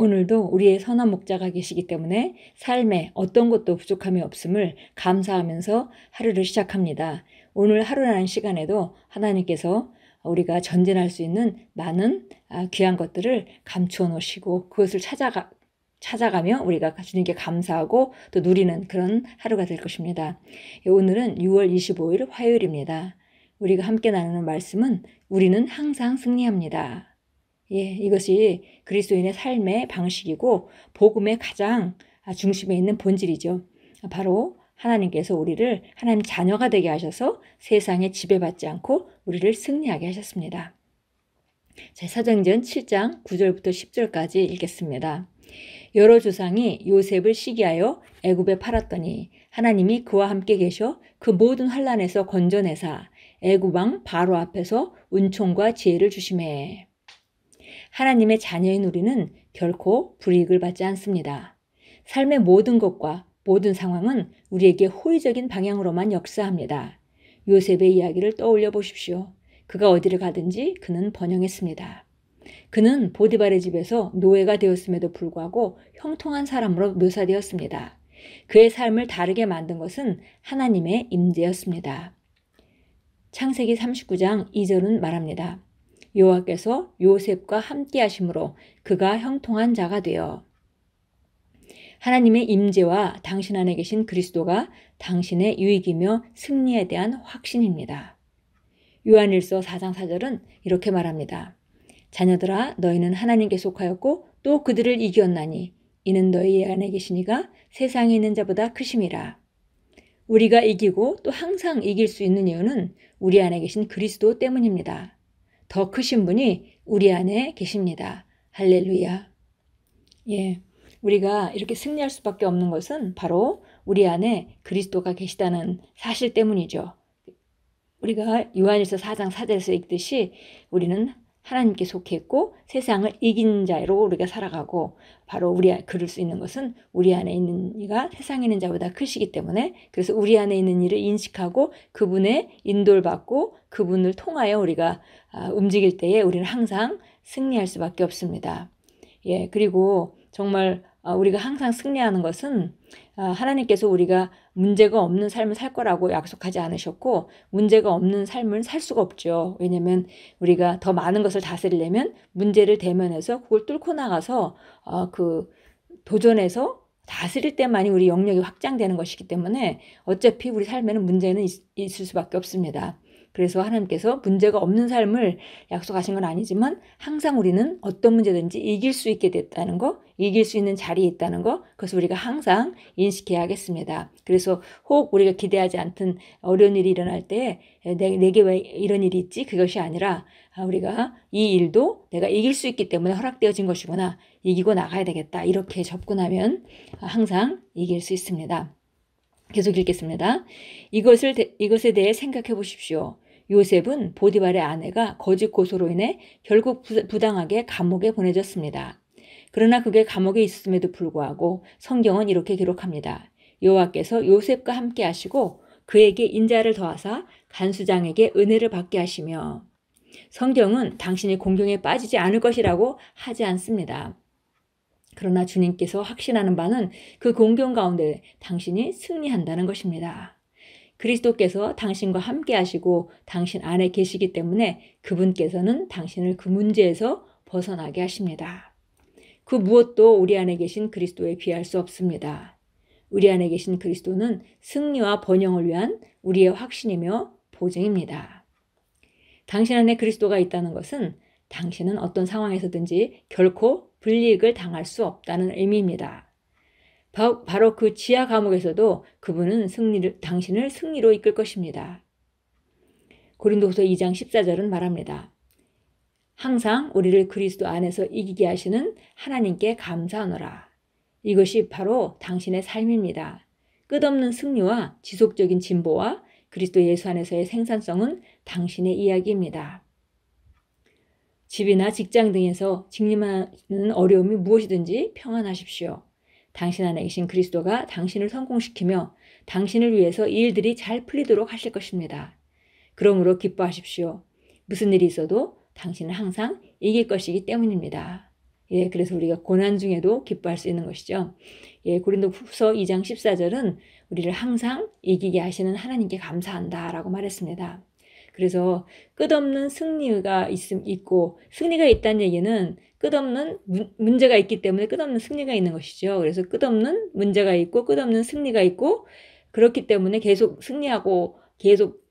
오늘도 우리의 선한 목자가 계시기 때문에 삶에 어떤 것도 부족함이 없음을 감사하면서 하루를 시작합니다. 오늘 하루라는 시간에도 하나님께서 우리가 전진할 수 있는 많은 귀한 것들을 감추어 놓으시고 그것을 찾아가며 우리가 주님께 감사하고 또 누리는 그런 하루가 될 것입니다. 오늘은 6월 25일 화요일입니다. 우리가 함께 나누는 말씀은 우리는 항상 승리합니다. 이것이 그리스도인의 삶의 방식이고 복음의 가장 중심에 있는 본질이죠. 바로 하나님께서 우리를 하나님 자녀가 되게 하셔서 세상에 지배받지 않고 우리를 승리하게 하셨습니다. 사도행전 7장 9절부터 10절까지 읽겠습니다. 여러 조상이 요셉을 시기하여 애굽에 팔았더니 하나님이 그와 함께 계셔 그 모든 환난에서 건져내사 애굽 왕 바로 앞에서 은총과 지혜를 주시매. 하나님의 자녀인 우리는 결코 불이익을 받지 않습니다. 삶의 모든 것과 모든 상황은 우리에게 호의적인 방향으로만 역사합니다. 요셉의 이야기를 떠올려 보십시오. 그가 어디를 가든지 그는 번영했습니다. 그는 보디발의 집에서 노예가 되었음에도 불구하고 형통한 사람으로 묘사되었습니다. 그의 삶을 다르게 만든 것은 하나님의 임재였습니다. 창세기 39장 2절은 말합니다. 여호와께서 요셉과 함께 하심으로 그가 형통한 자가 되어. 하나님의 임재와 당신 안에 계신 그리스도가 당신의 유익이며 승리에 대한 확신입니다. 요한일서 4장 4절은 이렇게 말합니다. 자녀들아 너희는 하나님께 속하였고 또 그들을 이겼나니 이는 너희 안에 계시니가 세상에 있는 자보다 크심이라. 우리가 이기고 또 항상 이길 수 있는 이유는 우리 안에 계신 그리스도 때문입니다. 더 크신 분이 우리 안에 계십니다. 할렐루야. 우리가 이렇게 승리할 수밖에 없는 것은 바로 우리 안에 그리스도가 계시다는 사실 때문이죠. 우리가 요한일서 4장 4절에서 읽듯이 우리는 하나님께 속해 있고 세상을 이긴 자로 우리가 살아가고 바로 그럴 수 있는 것은 우리 안에 있는 이가 세상에 있는 자보다 크시기 때문에 그래서 우리 안에 있는 일을 인식하고 그분의 인도를 받고 그분을 통하여 우리가 움직일 때에 우리는 항상 승리할 수밖에 없습니다. 그리고 정말 우리가 항상 승리하는 것은 하나님께서 우리가 문제가 없는 삶을 살 거라고 약속하지 않으셨고 문제가 없는 삶을 살 수가 없죠. 왜냐하면 우리가 더 많은 것을 다스리려면 문제를 대면해서 그걸 뚫고 나가서 도전해서 다스릴 때만이 우리 영역이 확장되는 것이기 때문에 어차피 우리 삶에는 문제는 있을 수밖에 없습니다. 그래서 하나님께서 문제가 없는 삶을 약속하신 건 아니지만 항상 우리는 어떤 문제든지 이길 수 있게 됐다는 거, 이길 수 있는 자리에 있다는 거, 그것을 우리가 항상 인식해야겠습니다. 그래서 혹 우리가 기대하지 않던 어려운 일이 일어날 때 내게 왜 이런 일이 있지? 그것이 아니라 우리가 이 일도 내가 이길 수 있기 때문에 허락되어진 것이구나. 이기고 나가야 되겠다. 이렇게 접근하면 항상 이길 수 있습니다. 계속 읽겠습니다. 이것에 대해 생각해 보십시오. 요셉은 보디발의 아내가 거짓 고소로 인해 결국 부당하게 감옥에 보내졌습니다. 그러나 그게 감옥에 있음에도 불구하고 성경은 이렇게 기록합니다. 여호와께서 요셉과 함께 하시고 그에게 인자를 더하사 간수장에게 은혜를 받게 하시며 성경은 당신이 공경에 빠지지 않을 것이라고 하지 않습니다. 그러나 주님께서 확신하는 바는 그 공경 가운데 당신이 승리한다는 것입니다. 그리스도께서 당신과 함께 하시고 당신 안에 계시기 때문에 그분께서는 당신을 그 문제에서 벗어나게 하십니다. 그 무엇도 우리 안에 계신 그리스도에 비할 수 없습니다. 우리 안에 계신 그리스도는 승리와 번영을 위한 우리의 확신이며 보증입니다. 당신 안에 그리스도가 있다는 것은 당신은 어떤 상황에서든지 결코 불이익을 당할 수 없다는 의미입니다. 바로 그 지하 감옥에서도 그분은 당신을 승리로 이끌 것입니다. 고린도후서 2장 14절은 말합니다. 항상 우리를 그리스도 안에서 이기게 하시는 하나님께 감사하노라. 이것이 바로 당신의 삶입니다. 끝없는 승리와 지속적인 진보와 그리스도 예수 안에서의 생산성은 당신의 이야기입니다. 집이나 직장 등에서 직면하는 어려움이 무엇이든지 평안하십시오. 당신 안에 계신 그리스도가 당신을 성공시키며 당신을 위해서 이 일들이 잘 풀리도록 하실 것입니다. 그러므로 기뻐하십시오. 무슨 일이 있어도 당신은 항상 이길 것이기 때문입니다. 예, 그래서 우리가 고난 중에도 기뻐할 수 있는 것이죠. 예, 고린도후서 2장 14절은 우리를 항상 이기게 하시는 하나님께 감사한다라고 말했습니다. 그래서 끝없는 승리가 있고, 승리가 있다는 얘기는 끝없는 문제가 있기 때문에 끝없는 승리가 있는 것이죠. 그래서 끝없는 문제가 있고 끝없는 승리가 있고, 그렇기 때문에 계속 승리하고 계속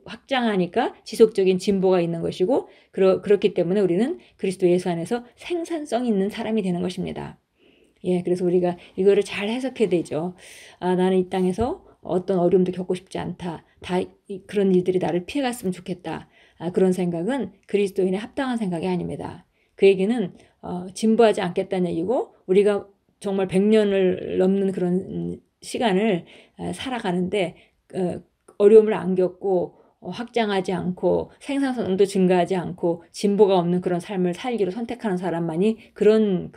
확장하니까 지속적인 진보가 있는 것이고, 그렇기 때문에 우리는 그리스도 예수 안에서 생산성 있는 사람이 되는 것입니다. 예, 그래서 우리가 이거를 잘 해석해야 되죠. 나는 이 땅에서 어떤 어려움도 겪고 싶지 않다. 그런 일들이 나를 피해갔으면 좋겠다. 그런 생각은 그리스도인의 합당한 생각이 아닙니다. 그 얘기는 진보하지 않겠다는 얘기고, 우리가 정말 100년을 넘는 그런 시간을 살아가는데 어려움을 안 겪고 확장하지 않고 생산성도 증가하지 않고 진보가 없는 그런 삶을 살기로 선택하는 사람만이 그런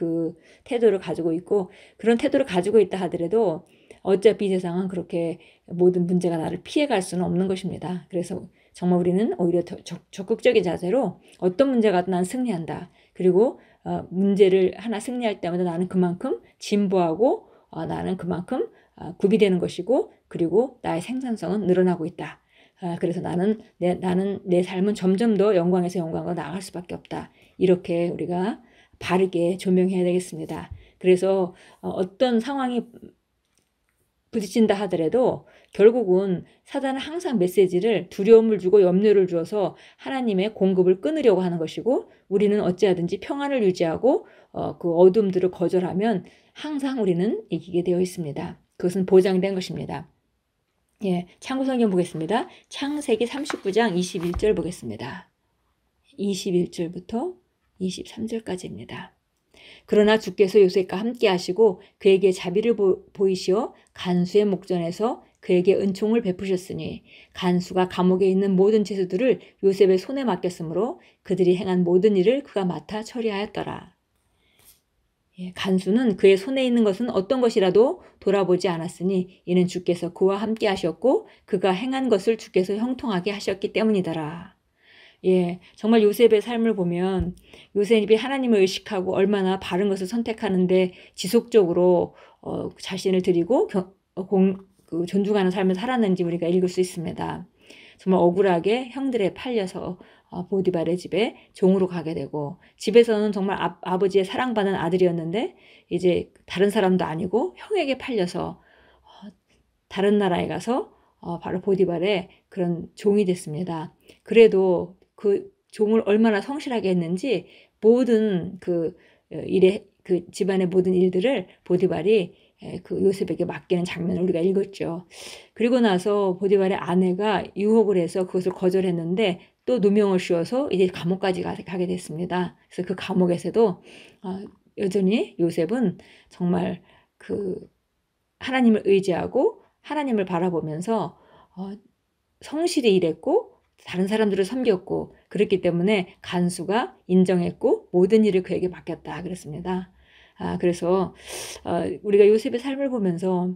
태도를 가지고 있고, 그런 태도를 가지고 있다 하더라도 어차피 이 세상은 그렇게 모든 문제가 나를 피해갈 수는 없는 것입니다. 그래서 정말 우리는 오히려 더 적극적인 자세로 어떤 문제가 난 승리한다. 그리고 문제를 하나 승리할 때마다 나는 그만큼 진보하고 나는 그만큼 구비되는 것이고, 그리고 나의 생산성은 늘어나고 있다. 그래서 나는 내 삶은 점점 더 영광에서 영광으로 나아갈 수밖에 없다. 이렇게 우리가 바르게 조명해야 되겠습니다. 그래서 어떤 상황이 부딪힌다 하더라도 결국은 사단은 항상 메시지를 두려움을 주고 염려를 주어서 하나님의 공급을 끊으려고 하는 것이고, 우리는 어찌하든지 평안을 유지하고 그 어둠들을 거절하면 항상 우리는 이기게 되어 있습니다. 그것은 보장된 것입니다. 예, 참고 성경 보겠습니다. 창세기 39장 21절 보겠습니다. 21절부터 23절까지입니다. 그러나 주께서 요셉과 함께 하시고 그에게 자비를 보이시어 간수의 목전에서 그에게 은총을 베푸셨으니 간수가 감옥에 있는 모든 죄수들을 요셉의 손에 맡겼으므로 그들이 행한 모든 일을 그가 맡아 처리하였더라. 예, 간수는 그의 손에 있는 것은 어떤 것이라도 돌아보지 않았으니 이는 주께서 그와 함께 하셨고 그가 행한 것을 주께서 형통하게 하셨기 때문이더라. 예, 정말 요셉의 삶을 보면 요셉이 하나님을 의식하고 얼마나 바른 것을 선택하는데 지속적으로 자신을 드리고 존중하는 삶을 살았는지 우리가 읽을 수 있습니다. 정말 억울하게 형들에 팔려서 보디발의 집에 종으로 가게 되고, 집에서는 정말 아버지의 사랑받는 아들이었는데 이제 다른 사람도 아니고 형에게 팔려서 다른 나라에 가서 바로 보디발의 그런 종이 됐습니다. 그래도 그 종을 얼마나 성실하게 했는지 모든 그 집안의 모든 일들을 보디발이 그 요셉에게 맡기는 장면을 우리가 읽었죠. 그리고 나서 보디발의 아내가 유혹을 해서 그것을 거절했는데 또 누명을 씌워서 이제 감옥까지 가게 됐습니다. 그래서 그 감옥에서도 여전히 요셉은 정말 하나님을 의지하고 하나님을 바라보면서 성실히 일했고 다른 사람들을 섬겼고, 그렇기 때문에 간수가 인정했고 모든 일을 그에게 맡겼다 그랬습니다. 그래서 우리가 요셉의 삶을 보면서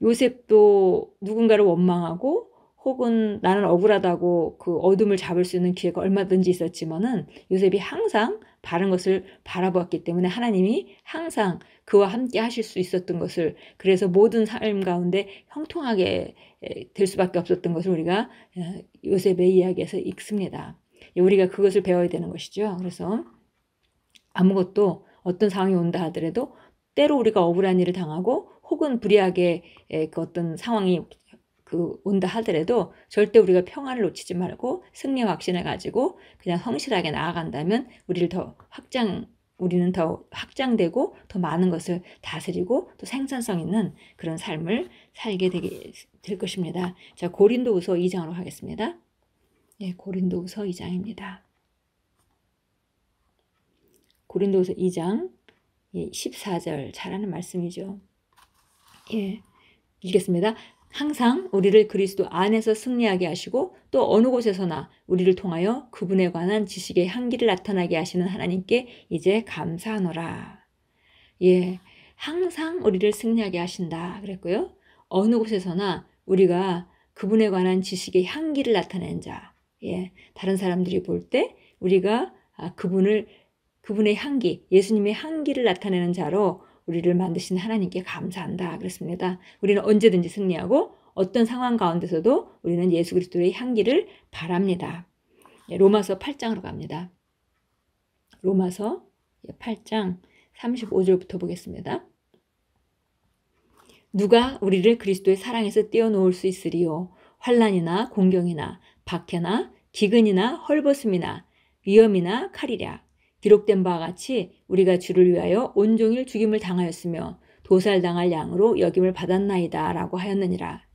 요셉도 누군가를 원망하고 혹은 나는 억울하다고 그 어둠을 잡을 수 있는 기회가 얼마든지 있었지만은 요셉이 항상 바른 것을 바라보았기 때문에 하나님이 항상 그와 함께 하실 수 있었던 것을, 그래서 모든 삶 가운데 형통하게 될 수밖에 없었던 것을 우리가 요셉의 이야기에서 읽습니다. 우리가 그것을 배워야 되는 것이죠. 그래서 아무것도 어떤 상황이 온다 하더라도 때로 우리가 억울한 일을 당하고 혹은 불의하게 그 어떤 상황이 온다 하더라도 절대 우리가 평안을 놓치지 말고 승리 확신을 가지고 그냥 성실하게 나아간다면 우리는 더 확장되고 더 많은 것을 다스리고 또 생산성 있는 그런 삶을 살게 될 것입니다. 자, 고린도후서 2장으로 가겠습니다. 예, 고린도후서 2장입니다. 고린도후서 2장 14절 잘하는 말씀이죠. 예, 읽겠습니다. 항상 우리를 그리스도 안에서 승리하게 하시고 또 어느 곳에서나 우리를 통하여 그분에 관한 지식의 향기를 나타나게 하시는 하나님께 이제 감사하노라. 예, 항상 우리를 승리하게 하신다 그랬고요. 어느 곳에서나 우리가 그분에 관한 지식의 향기를 나타낸 자. 예, 다른 사람들이 볼 때 우리가 그분을 그분의 향기, 예수님의 향기를 나타내는 자로 우리를 만드신 하나님께 감사한다 그랬습니다. 우리는 언제든지 승리하고 어떤 상황 가운데서도 우리는 예수 그리스도의 향기를 바랍니다. 로마서 8장으로 갑니다. 로마서 8장 35절부터 보겠습니다. 누가 우리를 그리스도의 사랑에서 떼어놓을 수 있으리요? 환난이나 공경이나 박해나 기근이나 헐벗음이나 위험이나 칼이랴. 기록된 바와 같이 우리가 주를 위하여 온종일 죽임을 당하였으며 도살당할 양으로 여김을 받았나이다 라고 하였느니라.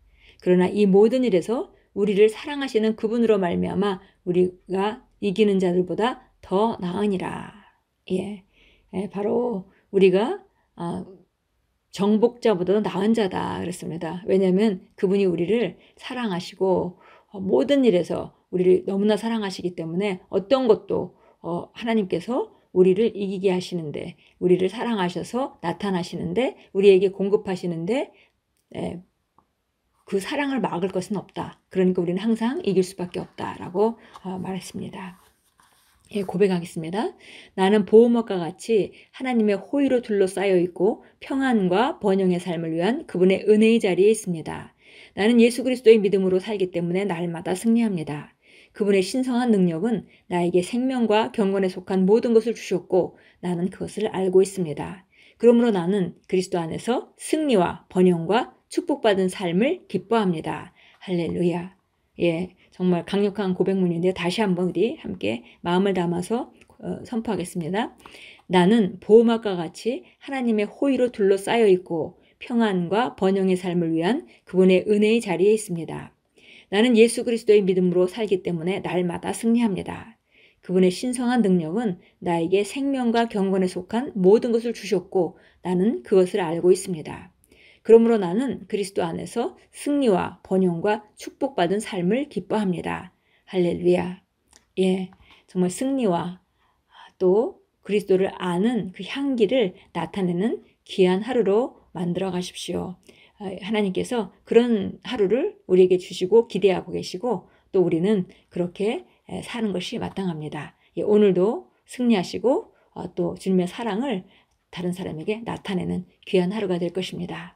그러나 이 모든 일에서 우리를 사랑하시는 그분으로 말미암아 우리가 이기는 자들보다 더 나으니라. 바로 우리가 정복자보다 나은 자다 그랬습니다. 왜냐하면 그분이 우리를 사랑하시고 모든 일에서 우리를 너무나 사랑하시기 때문에 어떤 것도 하나님께서 우리를 이기게 하시는데, 우리를 사랑하셔서 나타나시는데, 우리에게 공급하시는데 그 사랑을 막을 것은 없다. 그러니까 우리는 항상 이길 수밖에 없다라고 말했습니다. 고백하겠습니다. 나는 보호막과 같이 하나님의 호의로 둘러싸여 있고 평안과 번영의 삶을 위한 그분의 은혜의 자리에 있습니다. 나는 예수 그리스도의 믿음으로 살기 때문에 날마다 승리합니다. 그분의 신성한 능력은 나에게 생명과 경건에 속한 모든 것을 주셨고 나는 그것을 알고 있습니다. 그러므로 나는 그리스도 안에서 승리와 번영과 축복받은 삶을 기뻐합니다. 할렐루야. 정말 강력한 고백문인데요. 다시 한번 우리 함께 마음을 담아서 선포하겠습니다. 나는 보호막과 같이 하나님의 호의로 둘러싸여 있고 평안과 번영의 삶을 위한 그분의 은혜의 자리에 있습니다. 나는 예수 그리스도의 믿음으로 살기 때문에 날마다 승리합니다. 그분의 신성한 능력은 나에게 생명과 경건에 속한 모든 것을 주셨고 나는 그것을 알고 있습니다. 그러므로 나는 그리스도 안에서 승리와 번영과 축복받은 삶을 기뻐합니다. 할렐루야. 정말 승리와 또 그리스도를 아는 그 향기를 나타내는 귀한 하루로 만들어 가십시오. 하나님께서 그런 하루를 우리에게 주시고 기대하고 계시고 또 우리는 그렇게 사는 것이 마땅합니다. 오늘도 승리하시고 또 주님의 사랑을 다른 사람에게 나타내는 귀한 하루가 될 것입니다.